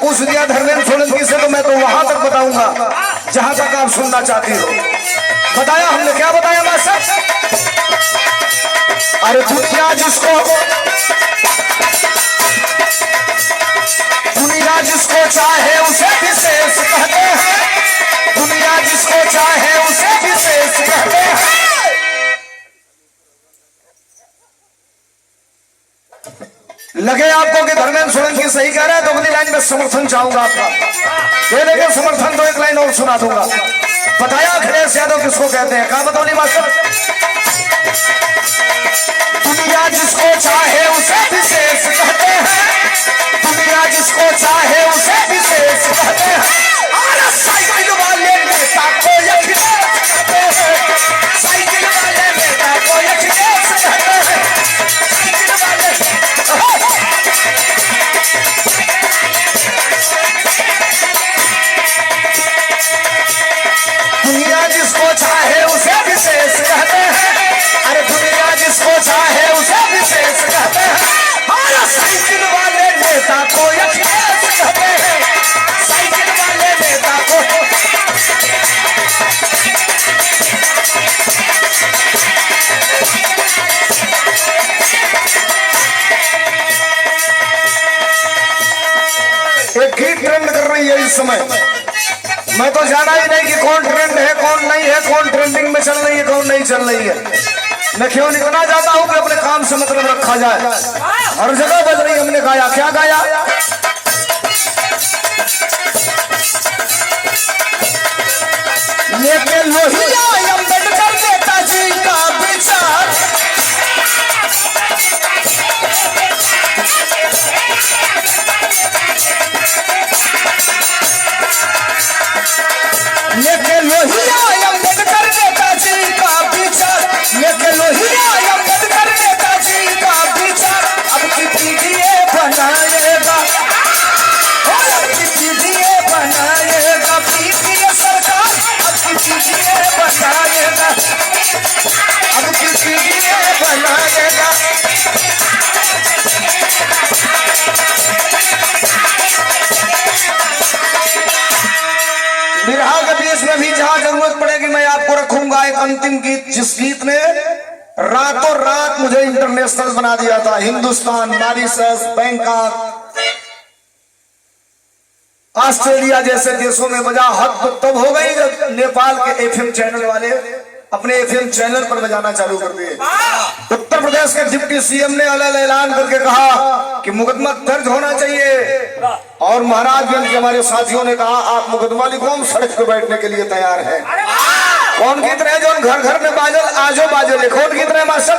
पूछ दिया धर्मेंद्र सोलंकी से, तो मैं तो वहां तक बताऊंगा जहां तक आप सुनना चाहती हो। बताया हमने, क्या बताया मास्टर? अरे दुनिया जिसको चाहे उसे विशेष कहते हैं, दुनिया जिसको चाहे उसे विशेष कहते हैं। लगे आपको कि धर्मेंद्र सोलंकी सही कह रहे हैं तो अगली लाइन में समर्थन चाहूंगा आपका, दे देंगे समर्थन तो एक लाइन और सुना दूंगा। बताया अखिलेश यादव किसको कहते हैं, कहा बताओ नहीं मास्टर? दुनिया जिसको चाहे उसे विशेष कहते हैं, दुनिया जिसको चाहे उसे विशेष कहते हैं। अरे साइकिल वाले नेता को अखिलेश कहते हैं, साइकिल वाले नेता को अखिलेश कहते हैं, साइकिल वाले। दुनिया जिसको चाहे उसे विशेष कहते हैं, अरे दुनिया जिसको चाहे उसे विशेष कहते हैं। अरे साइकिल वाले नेता को अखिलेश कहते हैं, साइकिल वाले नेता को। एक गीत ट्रेंड कर रही है इस समय, मैं तो जाना ही नहीं कि कौन ट्रेंड है कौन नहीं है, कौन ट्रेंडिंग में चल रही है कौन नहीं चल रही है। मैं क्यों निकलना चाहता हूं कि अपने काम से मतलब रखा जाए। हर जगह बज रही, हमने गाया, क्या गाया? लेकिन लोहिया अम्बेडकर नेताजी का विचार, लेकिन लोहिया अम्बेडकर नेताजी का विचार, लेकिन लोहिया अम्बेडकर नेताजी का विचार अब की पीढ़ी बनाएगा, अब की पीढ़ी बनाएगा, पीढ़ी सरकार अब की पीढ़ी बनाएगा, अब की पीढ़ी बनाएगा। बिरहा के बीच में भी जहां जरूरत पड़ेगी मैं आपको रखूंगा एक अंतिम गीत, जिस गीत ने रातों रात मुझे इंटरनेशनल बना दिया था। हिंदुस्तान, मॉरिशस, बैंकॉक, ऑस्ट्रेलिया जैसे देशों में बजा। हद तब हो गई जब नेपाल के एफएम चैनल वाले अपने एफएम चैनल पर बजाना चालू कर दिए। उत्तर प्रदेश के डिप्टी सीएम ने अलग ऐलान करके कहा कि मुकदमा दर्ज होना चाहिए, और महाराजगंज के हमारे साथियों ने कहा आप मुकदमा लिखो, हम सड़क पर बैठने के लिए तैयार हैं। कौन गीत रहे जो घर घर में बाजल आजो बाजो लिखो, कौन गीत रहे मास्टर?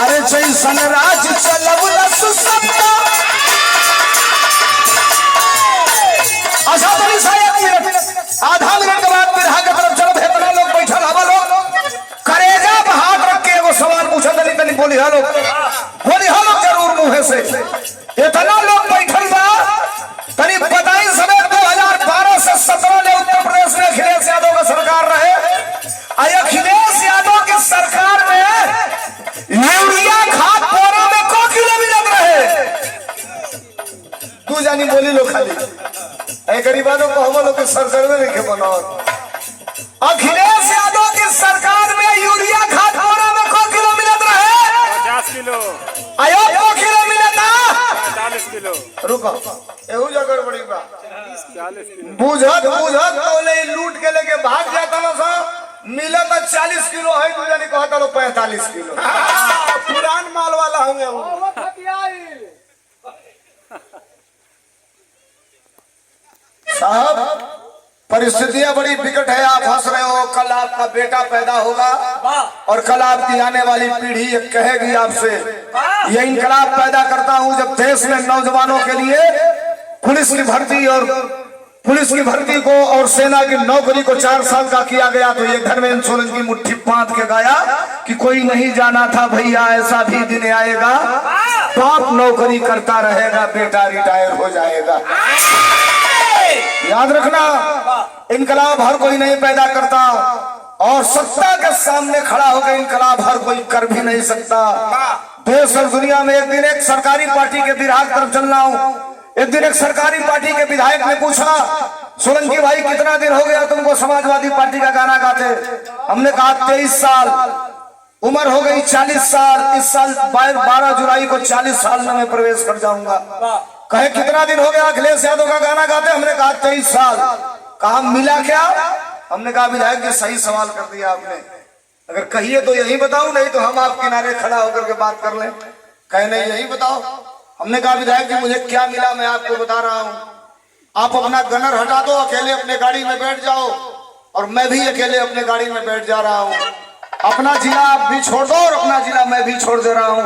अरे जैसन राज चलवला सुसत्ता, आधा मिनट के बाद बिरहा के तरफ चलो। इतना लोग बैठल हवा, लोग करेजा पर हाथ रख के एगो सवाल पूछा तनी तनी बोली हा लोग जरूर मुंह से। इतना लोग बैठल बा, तनी बताई समय 2012 से 17 में उत्तर प्रदेश में अखिलेश यादव का सरकार रहे। अखिलेश यादव की सरकार में यूरिया खाद पोरा में को किलो मिलत रहे। तू जानी बोली लो खाली गरीबानों को हम लोग सरकार में लिखे बनाओ। अखिलेश यादव की सरकार में यूरिया खाद पोरा में को किलो मिलत रहे? 50 किलो। आयो को किलो मिलता 40 किलो। रुको एहू जगह बड़ी बा 40 किलो। बुझत तो ले लूट के लेके भाग जाता ना सा, मिला तो 40 किलो है, तू जानी कहता लो 45 किलो। पुरान माल वाला होंगे वो। साहब परिस्थितियां बड़ी विकट है, आप हंस रहे हो, कल आपका बेटा पैदा होगा और कल आपकी आने वाली पीढ़ी ये कहेगी आपसे ये इनकलाब पैदा करता हूं जब देश में नौजवानों के लिए पुलिस की भर्ती और पुलिस की भर्ती को और सेना की नौकरी को 4 साल का किया गया तो ये धर्मेंद्र सोलंकी मुट्ठी बांध के गाया कि कोई नहीं जाना था भैया ऐसा भी दिन आएगा, बाप नौकरी करता रहेगा, बेटा रिटायर हो जाएगा। याद रखना, इनकलाब हर कोई नहीं पैदा करता और सत्ता के सामने खड़ा होकर इनकलाब हर कोई कर भी नहीं सकता। देश और दुनिया में एक दिन एक सरकारी पार्टी के विधायक तरफ चल रहा हूँ। एक दिन एक सरकारी पार्टी के विधायक ने पूछा, सोलंकी भाई कितना दिन हो गया तुमको समाजवादी पार्टी का गाना गाते? हमने कहा 23 साल, उम्र हो गई 40 साल, इस साल 12 जुलाई को 40 साल में मैं प्रवेश कर जाऊंगा। कहे कितना दिन हो गया अखिलेश यादव का गाना गाते? हमने कहा 23 साल। कहा मिला क्या? हमने कहा विधायक जी सही सवाल कर दिया आपने, अगर कहिए तो यही बताऊं, नहीं तो हम आप किनारे खड़ा होकर के बात कर लें। कहे नहीं यही बताओ। हमने कहा विधायक जी मुझे क्या मिला मैं आपको बता रहा हूं, आप अपना गनर हटा दो, अकेले अपने गाड़ी में बैठ जाओ और मैं भी अकेले अपने गाड़ी में बैठ जा रहा हूं। अपना जिला आप भी छोड़ दो और अपना जिला मैं भी छोड़ दे रहा हूं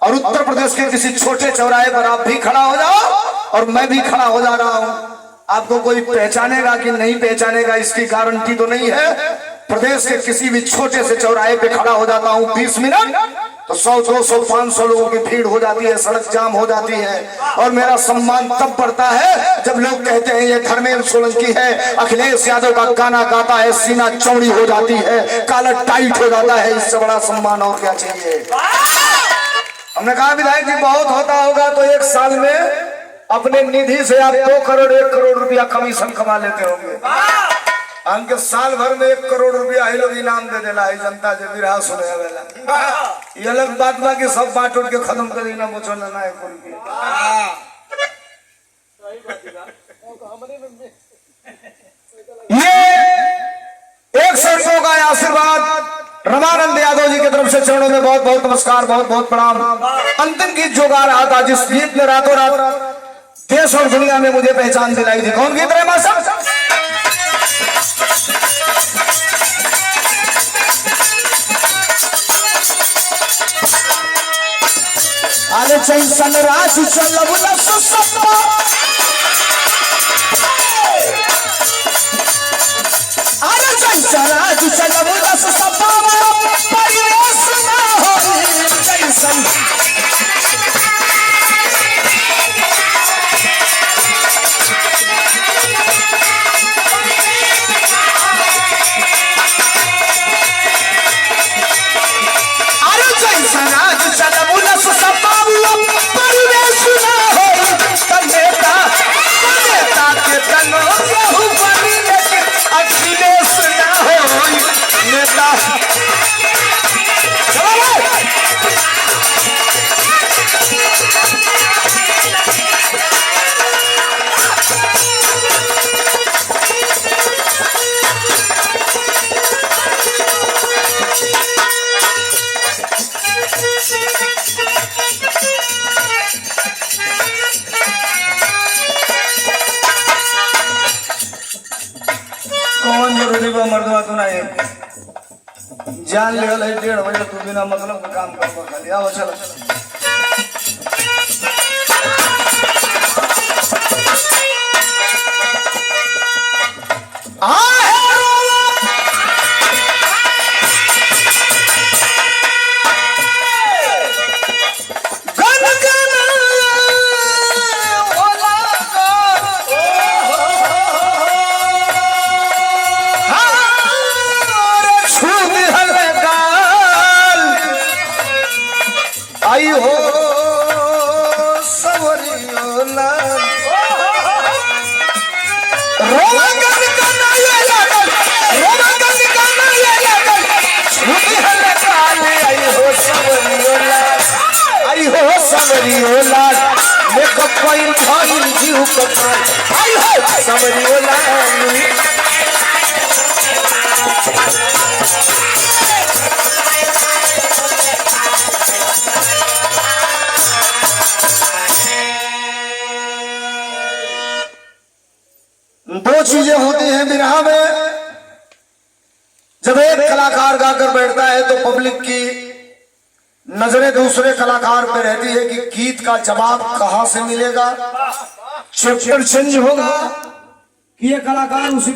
और उत्तर प्रदेश के किसी छोटे चौराहे पर आप भी खड़ा हो जाओ और मैं भी खड़ा हो जा रहा हूं। आपको कोई पहचानेगा कि नहीं पहचानेगा इसकी गारंटी तो नहीं है। प्रदेश के किसी भी छोटे से चौराहे पे खड़ा हो जाता हूं 20 मिनट तो 100, 200, 500 लोगों की भीड़ हो जाती है, सड़क जाम हो जाती है और मेरा सम्मान तब बढ़ता है जब लोग कहते हैं ये धर्मेंद्र सोलंकी है, अखिलेश यादव का गाना गाता है, सीना चौड़ी हो जाती है, कालर टाइट हो जाता है। इससे बड़ा सम्मान और क्या चाहिए? हमने कहा विधायक जी बहुत होता होगा तो एक साल में अपने निधि से आप 2 करोड़ 1 करोड़ रुपया कमीशन कमा लेते होंगे। हमके साल भर में 1 करोड़ रुपया ही लोग इनाम दे देला है जनता से विराह सुने वाला। ये अलग बात बा कि सब बांट उठ के खत्म कर देना मुझे लेना है कोई। ये 100 रुपयों का आशीर्वाद रमानंद यादव जी की तरफ से चरणों में बहुत बहुत नमस्कार, बहुत बहुत प्रणाम। अंतिम गीत जो गा रहा था, जिस गीत ने रातों रात देश और दुनिया में मुझे पहचान दिलाई थी, कौन गीत रहे मास्टर? अरे चैसन राज चलबुला ससप्पा, अरे चैसन राज चलबुला ससप्पा, परिवेश ना हो चैसन। अरे चैसन राज चलबुला ससप्पा, परिवेश ना हो तनेता, तनेता के तनो केहू बनी लेकिन अखिलेश ना हो नेता। चलो भाई कौन जरूरी बा मर्दवा तू ना एक जान ले है 1:30 बजे तू बिना मतलब का काम कर खाली आओ चलो। आई हो सवरियो लाल, रोमगन का ये लागल, रोमगन का ये लागल, छुटी हल काल। आई हो सवरियो लाल, आई हो सवरियो लाल, देखो कोई भाई जीव कपाल। आई हो सवरियो लाल, दो चीजें होती हैं बिरहा में। जब एक कलाकार गाकर बैठता है तो पब्लिक की नजरें दूसरे कलाकार पे रहती है कि गीत का जवाब कहां से मिलेगा, चैप्टर चेंज होगा कि ये कलाकार उसी